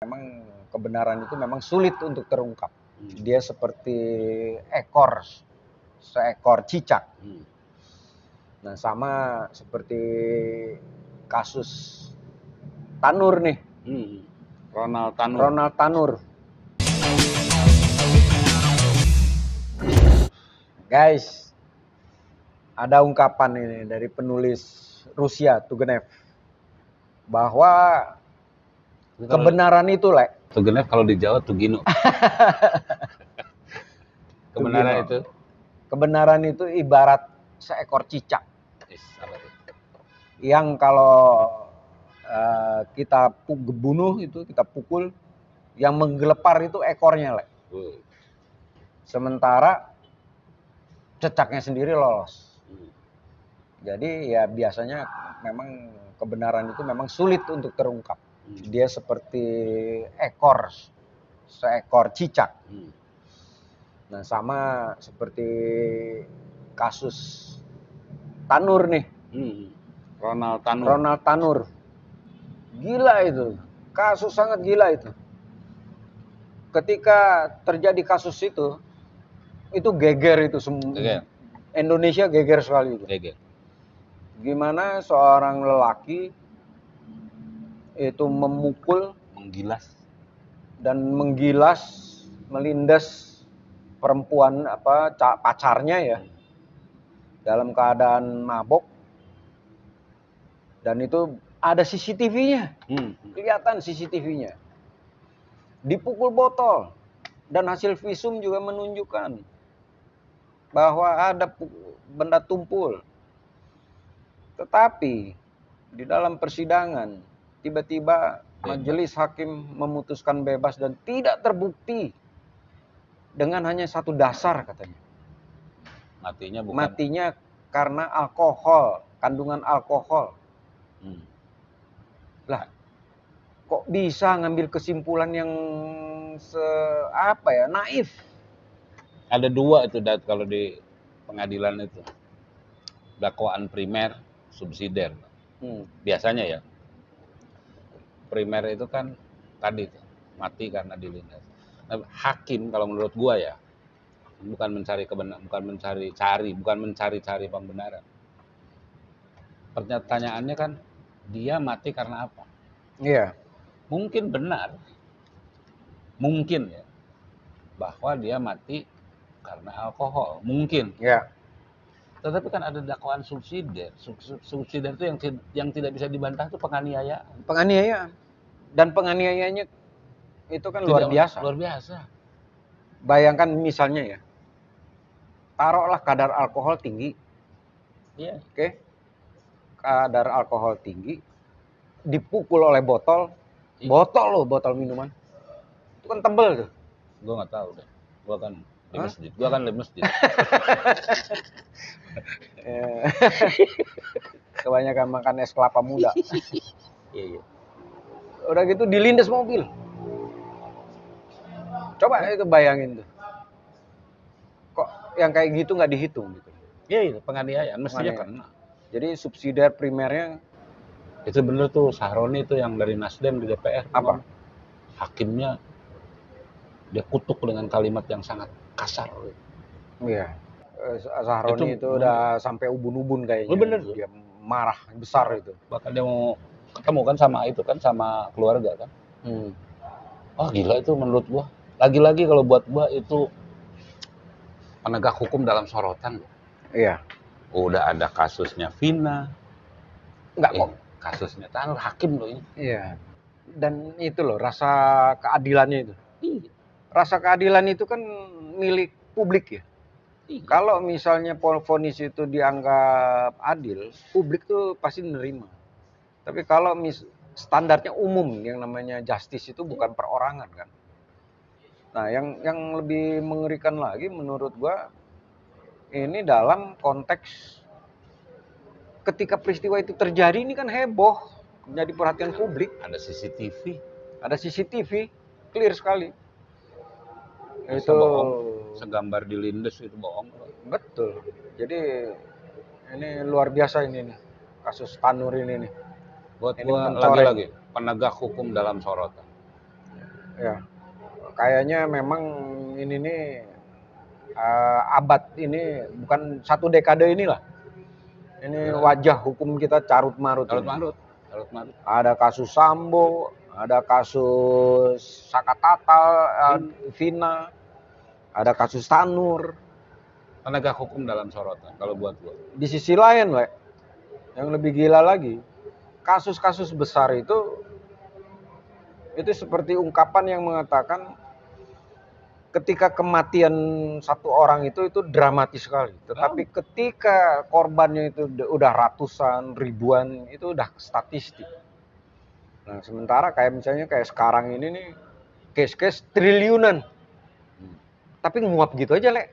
Memang kebenaran itu memang sulit untuk terungkap. Dia seperti seekor cicak. Nah, sama seperti kasus Tanur nih. Ronald Tanur. Ronald Tanur. Guys, ada ungkapan ini dari penulis Rusia, Turgenev, bahwa kebenaran itu, Turgenev kalau di Jawa Tugino. Kebenaran itu ibarat seekor cicak. Yang kalau kita bunuh itu, kita pukul, yang menggelepar itu ekornya, Sementara cicaknya sendiri lolos. Jadi ya biasanya memang kebenaran itu memang sulit untuk terungkap. Dia seperti seekor cicak. Nah, sama seperti kasus Tanur nih. Ronald Tanur. Gila itu. Kasus sangat gila itu. Ketika terjadi kasus itu geger itu semua. Indonesia geger sekali itu. Gimana seorang lelaki itu memukul, melindas perempuan pacarnya ya, dalam keadaan mabok, dan itu ada CCTV-nya, kelihatan CCTV-nya, dipukul botol, dan hasil visum juga menunjukkan bahwa ada benda tumpul. Tetapi di dalam persidangan tiba-tiba majelis hakim memutuskan bebas dan tidak terbukti dengan hanya satu dasar katanya. Matinya karena alkohol, kandungan alkohol. Lah, kok bisa ngambil kesimpulan yang naif? Ada dua itu kalau di pengadilan itu. Dakwaan primer, subsidiar. Biasanya ya. Primer itu kan tadi tuh, mati karena dilindas. Nah, hakim kalau menurut gua ya, bukan mencari pembenaran. Pertanyaannya kan, dia mati karena apa? Iya. Mungkin benar, mungkin ya, bahwa dia mati karena alkohol, mungkin. Iya. Tetapi kan ada dakwaan subsidiar. Subsidiar itu yang tidak bisa dibantah itu penganiayaan. Penganiayaan. Dan penganiayaannya itu kan luar biasa. Luar biasa. Bayangkan misalnya ya, taruhlah kadar alkohol tinggi. Iya. Oke. Kadar alkohol tinggi, dipukul oleh botol. Botol minuman. Itu kan tebel tuh. Gua nggak tahu deh. Gua kan di masjid. Kebanyakan makan es kelapa muda. Iya. Udah gitu dilindas mobil. Coba itu bayangin tuh. Kok yang kayak gitu nggak dihitung gitu? Iya, penganiayaan mestinya kena. Jadi subsidiar primernya itu bener tuh, Sahroni itu yang dari Nasdem di DPR. Apa? Hakimnya dia kutuk dengan kalimat yang sangat kasar. Iya. Sahroni itu udah sampai ubun-ubun kayaknya. Bener. Dia marah besar itu. Bahkan dia mau ketemu kan sama keluarga kan. Oh gila itu menurut gua. Lagi-lagi kalau buat gua itu penegak hukum dalam sorotan. Iya. Udah ada kasusnya Vina. Enggak kok. Kasusnya Tanur, hakim loh ini. Iya. Dan itu loh rasa keadilannya itu. Iya. Rasa keadilan itu kan milik publik ya. Iya. Kalau misalnya vonis itu dianggap adil, publik tuh pasti menerima. Tapi kalau standarnya umum, yang namanya justice itu bukan perorangan kan. Nah, yang lebih mengerikan lagi menurut gua, ini dalam konteks ketika peristiwa itu terjadi ini kan heboh, menjadi perhatian publik. Ada CCTV, clear sekali. Itu bohong, segambar dilindas itu bohong. Betul. Jadi ini luar biasa ini nih, kasus Tanur ini nih. Buat gua lagi-lagi penegak hukum dalam sorotan. Ya, kayaknya memang ini nih abad ini bukan satu dekade inilah. Ini Ya, wajah hukum kita carut marut carut ini. marut, carut marut. Ada kasus Sambo, ada kasus Saka Tatal, Vina, ada kasus Tanur. Penegak hukum dalam sorotan kalau buat gua. Di sisi lain, Le, yang lebih gila lagi, kasus-kasus besar itu seperti ungkapan yang mengatakan ketika kematian satu orang itu dramatis sekali. Tetapi ketika korbannya itu udah ratusan, ribuan, itu udah statistik. Nah, sementara kayak misalnya kayak sekarang ini nih, case-case triliunan. Tapi nguap gitu aja, Le.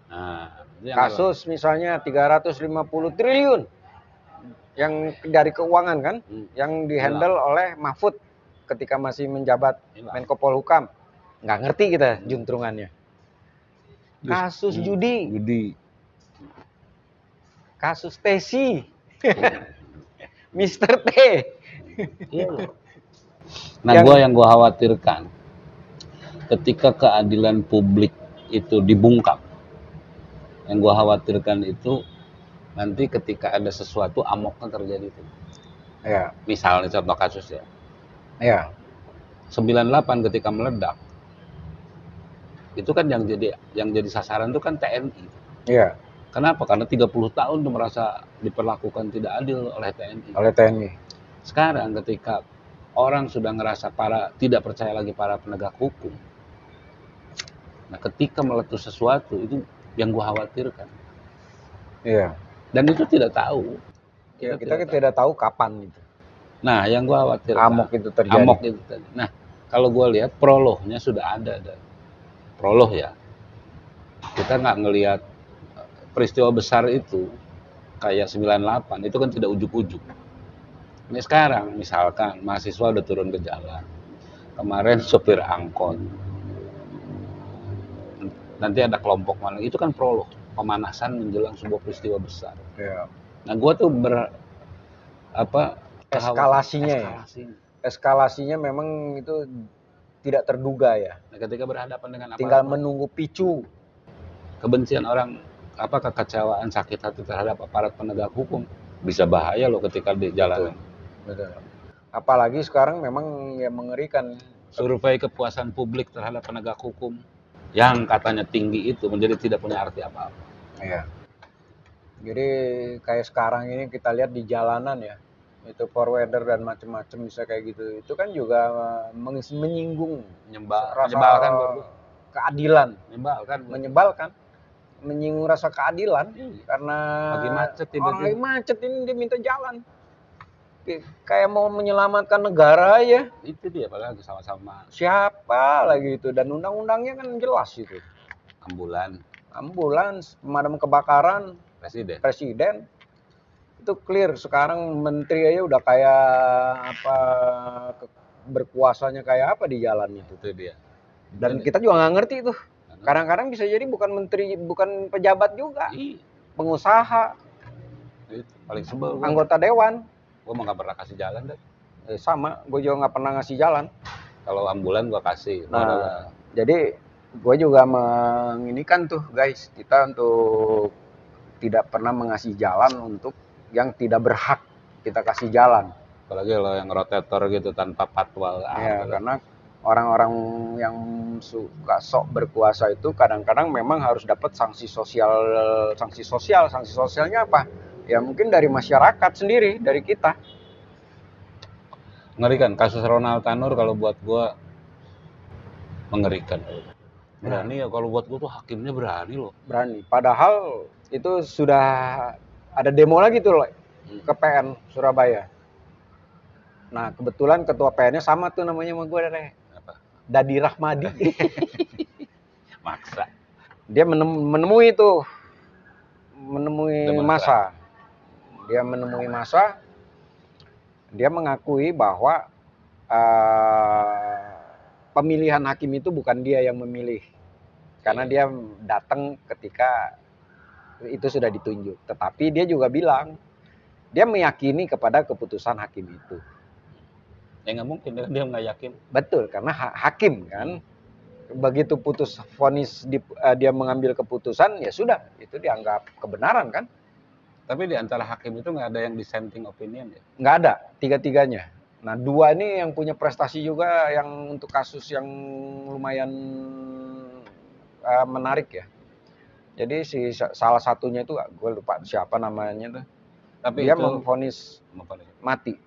Nah, Kasus misalnya 350 triliun yang dari keuangan kan, yang dihandle oleh Mahfud ketika masih menjabat Menko Polhukam. Nggak ngerti kita juntrungannya. Kasus judi. Kasus Tesi. Mr. T. Nah, yang gua khawatirkan ketika keadilan publik itu dibungkam, yang gua khawatirkan itu nanti ketika ada sesuatu amoknya terjadi itu. Ya. Misalnya contoh kasus ya. Ya. 98 ketika meledak, itu kan yang jadi sasaran itu kan TNI. Iya. Kenapa? Karena 30 tahun tuh merasa diperlakukan tidak adil oleh TNI. Oleh TNI. Sekarang ketika orang sudah ngerasa tidak percaya lagi para penegak hukum, nah ketika meletus sesuatu itu yang gua khawatirkan. Iya. Dan itu tidak tahu. Kita tidak tahu kapan itu. Nah, yang gua khawatirkan amok itu terjadi. Nah, kalau gua lihat prolognya sudah ada. Prolog ya. Kita nggak ngelihat peristiwa besar itu kayak 98 itu kan tidak ujuk-ujuk. Ini sekarang misalkan mahasiswa udah turun ke jalan. Kemarin sopir angkot. Nanti ada kelompok mana, itu kan prolog, pemanasan menjelang sebuah peristiwa besar. Ya. Nah, gua tuh eskalasinya memang itu tidak terduga ya. Nah, ketika berhadapan dengan tinggal menunggu picu kebencian orang, kekecewaan, sakit hati terhadap aparat penegak hukum, bisa bahaya loh ketika di jalanan. Betul. Apalagi sekarang memang yang mengerikan, survei kepuasan publik terhadap penegak hukum yang katanya tinggi itu menjadi tidak punya arti apa-apa. Iya. Jadi kayak sekarang ini kita lihat di jalanan ya, itu forwarder dan macam-macam bisa kayak gitu. Itu kan juga menyinggung, menyebalkan keadilan, menyebalkan, menyinggung rasa keadilan karena lagi macet ini dia minta jalan. Kayak mau menyelamatkan negara ya. Itu dia, padahal sama-sama. Siapa lagi itu, dan undang-undangnya kan jelas itu. Ambulans, pemadam kebakaran, presiden. Itu clear. Sekarang menteri aja udah kayak apa, berkuasanya kayak apa di jalan itu. Itu dia. Dan kita juga nggak ngerti tuh. Kadang-kadang bisa jadi bukan menteri, bukan pejabat juga. Pengusaha. Itu paling sebel. Anggota dewan. Gue mah nggak pernah kasih jalan deh. Sama, gue juga nggak pernah ngasih jalan. Kalau ambulan gue kasih. Nah, jadi gue juga menginikan tuh guys, kita untuk tidak pernah mengasih jalan untuk yang tidak berhak kita kasih jalan. Apalagi kalau yang rotator gitu tanpa patwal. Ya, karena orang-orang yang suka sok berkuasa itu kadang-kadang memang harus dapat sanksi sosial. Sanksi sosialnya apa? Ya mungkin dari masyarakat sendiri, dari kita. Mengerikan. Kasus Ronald Tanur kalau buat gue mengerikan. Berani ya, kalau buat gue tuh hakimnya berani loh. Berani. Padahal itu sudah ada demo lagi tuh loh ke PN Surabaya. Nah kebetulan ketua PN-nya sama tuh namanya sama gue deh. Apa? Dadi Rahmadi. Maksa. Dia menemui massa. Dia menemui massa. Dia mengakui bahwa pemilihan hakim itu bukan dia yang memilih. Karena dia datang ketika itu sudah ditunjuk. Tetapi dia juga bilang, dia meyakini kepada keputusan hakim itu. Ya nggak mungkin, dia nggak yakin. Betul, karena hakim kan. Begitu putus vonis dia mengambil keputusan, ya sudah, itu dianggap kebenaran kan. Tapi di antara hakim itu nggak ada yang dissenting opinion ya? Nggak ada, tiga-tiganya. Nah, dua ini yang punya prestasi juga yang untuk kasus yang lumayan menarik ya. Jadi salah satunya itu gue lupa siapa namanya tuh. Tapi Dia itu memvonis mati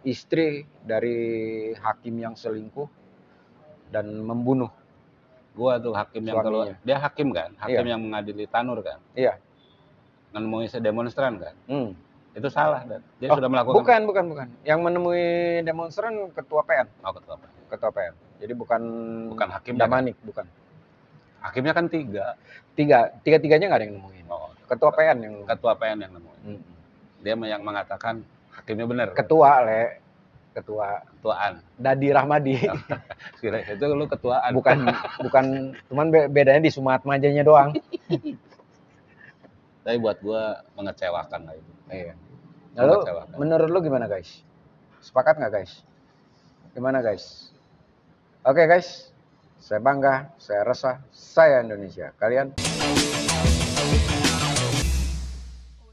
istri dari hakim yang selingkuh dan membunuh gua tuh hakim yang keluar. suaminya. Dia hakim kan, hakim Iya. yang mengadili Tanur kan, Iya. menemui demonstran kan. Hmm. Itu salah, dan dia Oh, sudah melakukan. bukan. Yang menemui demonstran ketua PN. Oh, ketua apa? Ketua PN. Jadi bukan hakimnya Damanik, kan? bukan. Hakimnya kan Tiga-tiganya nggak ada yang nemuin. Oh, Ketua PN yang nemuin. ketua PN yang nemuin. Dia yang mengatakan hakimnya benar. Ketuaan. Dadi Rahmadi. Kira itu lu ketuaan. Bukan, cuman bedanya di Sumatmajanya doang. Tapi buat gua mengecewakan lah itu. Iya. Lalu menurut lu gimana guys? Sepakat nggak guys? Gimana guys? Oke guys, saya bangga, saya resah, saya Indonesia. Kalian?